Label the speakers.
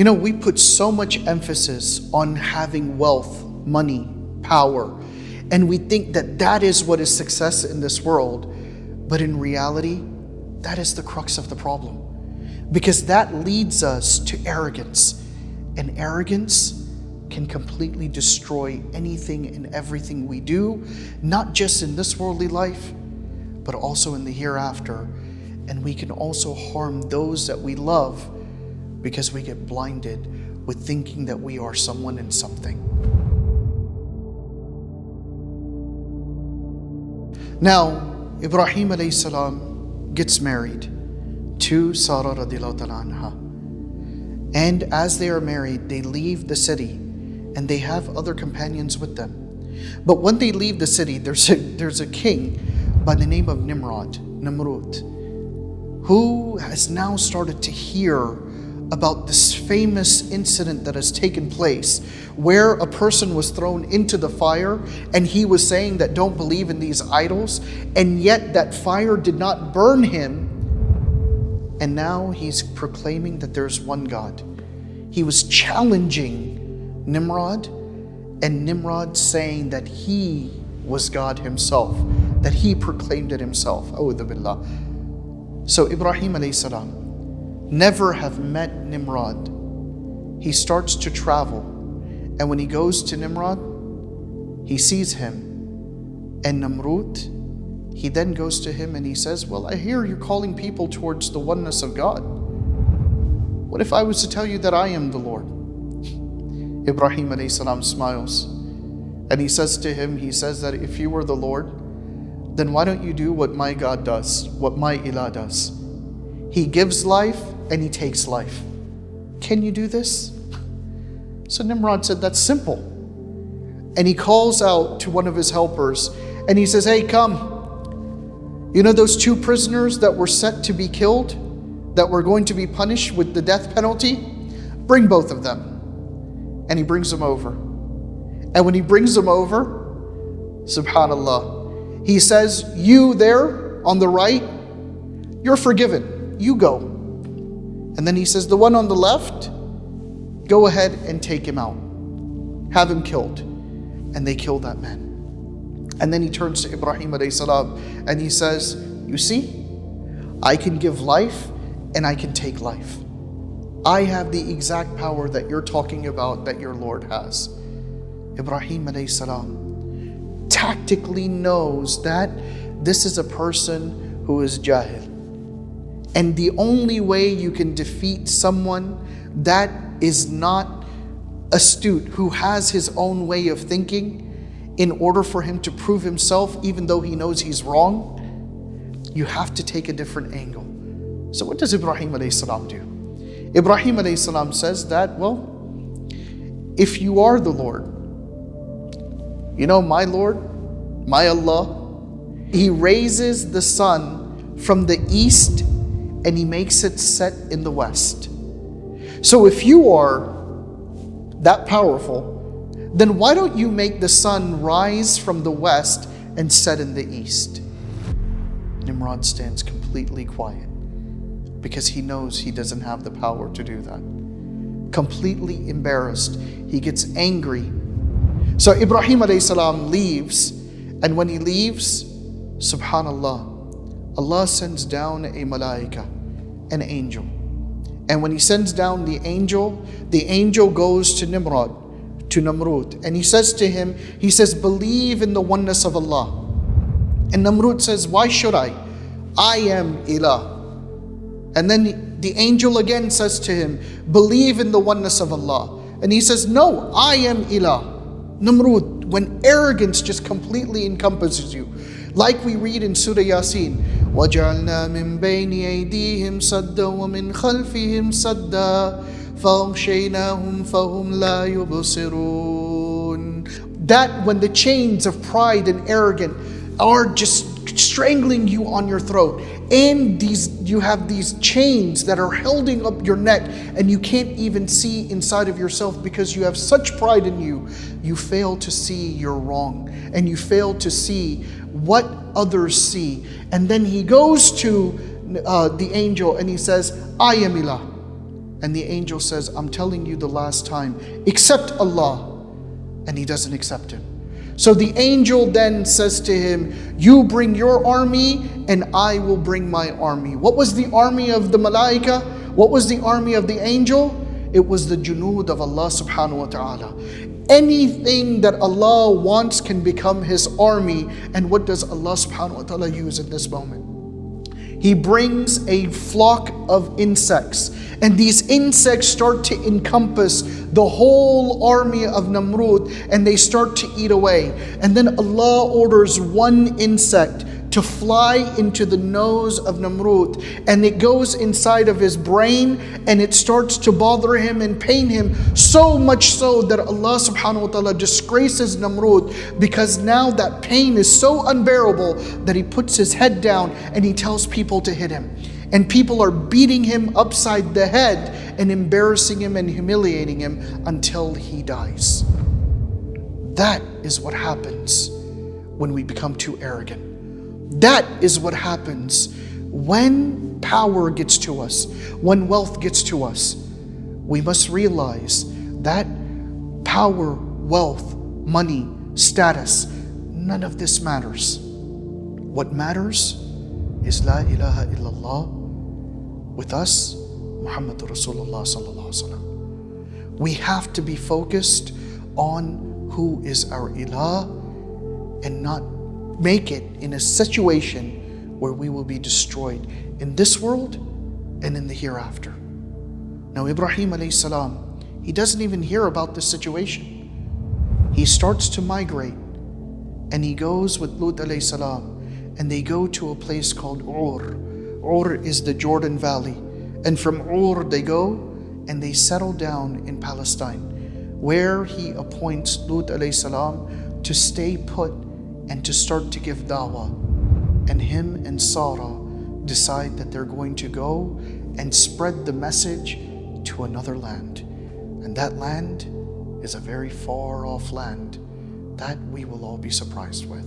Speaker 1: We put so much emphasis on having wealth, money, power, and we think that that is what is success in this world. But in reality, that is the crux of the problem. Because that leads us to arrogance. And arrogance can completely destroy anything and everything we do, not just in this worldly life, but also in the hereafter. And we can also harm those that we love because we get blinded with thinking that we are someone and something. Now, Ibrahim alayhi salam gets married to Sarah radiallahu ta'ala anha. And as they are married, they leave the city and they have other companions with them. But when they leave the city, there's a king by the name of Nimrod, who has now started to hear about this famous incident that has taken place where a person was thrown into the fire and he was saying that don't believe in these idols, and yet that fire did not burn him. And now he's proclaiming that there's one God. He was challenging Nimrod, and Nimrod saying that he was God himself, that he proclaimed it himself. A'udhu billah. So Ibrahim alayhi salam never have met Nimrod. He starts to travel, and when he goes to Nimrod, he sees him. And Nimrod, he then goes to him and he says, well, I hear you're calling people towards the oneness of God. What if I was to tell you that I am the Lord? Ibrahim alayhi salam smiles, and he says to him, he says that if you were the Lord, then why don't you do what my God does, what my Ilah does? He gives life and he takes life. Can you do this? So Nimrod said, that's simple. And he calls out to one of his helpers and he says, hey, come. You know those two prisoners that were set to be killed, that were going to be punished with the death penalty? Bring both of them. And he brings them over. And when he brings them over, subhanallah, he says, you there on the right, you're forgiven. You go. And then he says, the one on the left, go ahead and take him out. Have him killed. And they kill that man. And then he turns to Ibrahim alayhi salam and he says, you see, I can give life and I can take life. I have the exact power that you're talking about that your Lord has. Ibrahim alayhi salam tactically knows that this is a person who is jahil. And the only way you can defeat someone that is not astute, who has his own way of thinking, in order for him to prove himself, even though he knows he's wrong, you have to take a different angle. So what does Ibrahim alayhi salam do? Ibrahim alayhi salam says that, well, if you are the Lord, my Lord, my Allah, He raises the sun from the east and He makes it set in the west. So if you are that powerful, then why don't you make the sun rise from the west and set in the east? Nimrod stands completely quiet because he knows he doesn't have the power to do that. Completely embarrassed, he gets angry. So Ibrahim alayhi salam leaves, and when he leaves, subhanallah, Allah sends down a malaika, an angel. And when He sends down the angel goes to Nimrod, and he says to him, he says, believe in the oneness of Allah. And Nimrod says, why should I? I am Ilah. And then the angel again says to him, believe in the oneness of Allah. And he says, no, I am Ilah. Nimrod, when arrogance just completely encompasses you, like we read in Surah Yasin, وَجَعَلْنَا مِن بَيْنِ أَيْدِيهِمْ سَدًّا وَمِنْ خَلْفِهِمْ سَدًّا فَأَغْشَيْنَاهُمْ فَهُمْ لَا يُبْصِرُونَ. That when the chains of pride and arrogance are just strangling you on your throat, and you have these chains that are holding up your neck, and you can't even see inside of yourself because you have such pride in you, you fail to see you're wrong, and you fail to see what others see. And then he goes to the angel and he says, I am Ilah. And the angel says, I'm telling you the last time, accept Allah. And he doesn't accept him. So the angel then says to him, you bring your army and I will bring my army. What was the army of the malaika? What was the army of the angel? It was the junood of Allah subhanahu wa ta'ala. Anything that Allah wants can become His army. And what does Allah subhanahu wa ta'ala use in this moment? He brings a flock of insects. And these insects start to encompass the whole army of Nimrod, and they start to eat away. And then Allah orders one insect to fly into the nose of Nimrod, and it goes inside of his brain, and it starts to bother him and pain him, so much so that Allah subhanahu wa ta'ala disgraces Nimrod, because now that pain is so unbearable that he puts his head down and he tells people to hit him. And people are beating him upside the head and embarrassing him and humiliating him until he dies. That is what happens when we become too arrogant. That is what happens when power gets to us, when wealth gets to us. We must realize that power, wealth, money, status, none of this matters. What matters is La ilaha illallah. With us, Muhammad Rasulullah sallallahu alaihi wasallam. We have to be focused on who is our ilah and not make it in a situation where we will be destroyed in this world and in the hereafter. Now Ibrahim alayhi salam, he doesn't even hear about this situation. He starts to migrate and he goes with Lut alayhi salam, and they go to a place called Ur. Ur is the Jordan Valley. And from Ur they go and they settle down in Palestine, where he appoints Lut alayhi salam to stay put and to start to give dawah. And him and Sarah decide that they're going to go and spread the message to another land. And that land is a very far off land that we will all be surprised with.